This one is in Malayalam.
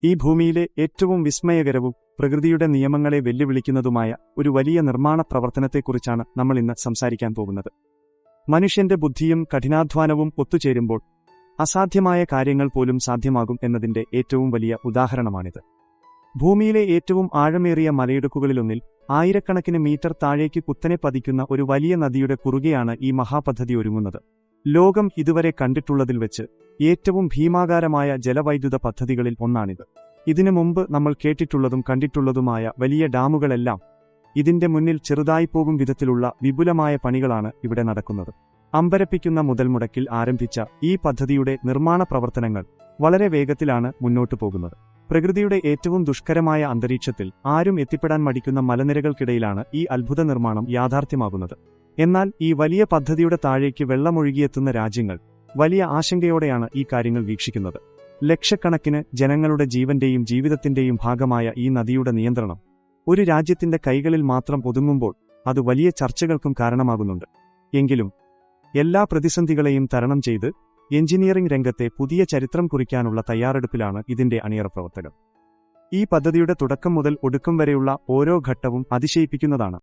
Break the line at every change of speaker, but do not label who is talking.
ഈ ഭൂമിയിലെ ഏറ്റവും വിസ്മയകരവും പ്രകൃതിയുടെ നിയമങ്ങളെ വെല്ലുവിളിക്കുന്നതുമായ ഒരു വലിയ നിർമ്മാണ പ്രവർത്തനത്തെക്കുറിച്ചാണ് നമ്മൾ ഇന്ന് സംസാരിക്കാൻ പോകുന്നത്. മനുഷ്യന്റെ ബുദ്ധിയും കഠിനാധ്വാനവും ഒത്തുചേരുമ്പോൾ അസാധ്യമായ കാര്യങ്ങൾ പോലും സാധ്യമാകും എന്നതിന്റെ ഏറ്റവും വലിയ ഉദാഹരണമാണിത്. ഭൂമിയിലെ ഏറ്റവും ആഴമേറിയ മലയിടുക്കുകളിലൊന്നിൽ ആയിരക്കണക്കിന് മീറ്റർ താഴേക്ക് കുത്തനെ പതിക്കുന്ന ഒരു വലിയ നദിയുടെ കുറുകെയാണ് ഈ മഹാപദ്ധതി ഒരുങ്ങുന്നത്. ലോകം ഇതുവരെ കണ്ടിട്ടുള്ളതിൽ വെച്ച് ഏറ്റവും ഭീമാകാരമായ ജലവൈദ്യുത പദ്ധതികളിൽ ഒന്നാണിത്. ഇതിനു മുമ്പ് നമ്മൾ കേട്ടിട്ടുള്ളതും കണ്ടിട്ടുള്ളതുമായ വലിയ ഡാമുകളെല്ലാം ഇതിന്റെ മുന്നിൽ ചെറുതായിപ്പോകും വിധത്തിലുള്ള വിപുലമായ പണികളാണ് ഇവിടെ നടക്കുന്നത്. അമ്പരപ്പിക്കുന്ന മുതൽമുടക്കിൽ ആരംഭിച്ച ഈ പദ്ധതിയുടെ നിർമ്മാണ പ്രവർത്തനങ്ങൾ വളരെ വേഗത്തിലാണ് മുന്നോട്ടു പോകുന്നത്. പ്രകൃതിയുടെ ഏറ്റവും ദുഷ്കരമായ അന്തരീക്ഷത്തിൽ ആരും എത്തിപ്പെടാൻ മടിക്കുന്ന മലനിരകൾക്കിടയിലാണ് ഈ അത്ഭുത നിർമ്മാണം യാഥാർത്ഥ്യമാകുന്നത്. എന്നാൽ ഈ വലിയ പദ്ധതിയുടെ താഴേക്ക് വെള്ളമൊഴുകിയെത്തുന്ന രാജ്യങ്ങൾ വലിയ ആശങ്കയോടെയാണ് ഈ കാര്യങ്ങൾ വീക്ഷിക്കുന്നത്. ലക്ഷക്കണക്കിന് ജനങ്ങളുടെ ജീവന്റെയും ജീവിതത്തിന്റെയും ഭാഗമായ ഈ നദിയുടെ നിയന്ത്രണം ഒരു രാജ്യത്തിന്റെ കൈകളിൽ മാത്രം ഒതുങ്ങുമ്പോൾ അത് വലിയ ചർച്ചകൾക്കും കാരണമാകുന്നുണ്ട്. എങ്കിലും എല്ലാ പ്രതിസന്ധികളെയും തരണം ചെയ്ത് എഞ്ചിനീയറിംഗ് രംഗത്തെ പുതിയ ചരിത്രം കുറിക്കാനുള്ള തയ്യാറെടുപ്പിലാണ് ഇതിന്റെ അണിയറ പ്രവർത്തകർ. ഈ പദ്ധതിയുടെ തുടക്കം മുതൽ ഒടുക്കം വരെയുള്ള ഓരോ ഘട്ടവും അതിശയിപ്പിക്കുന്നതാണ്.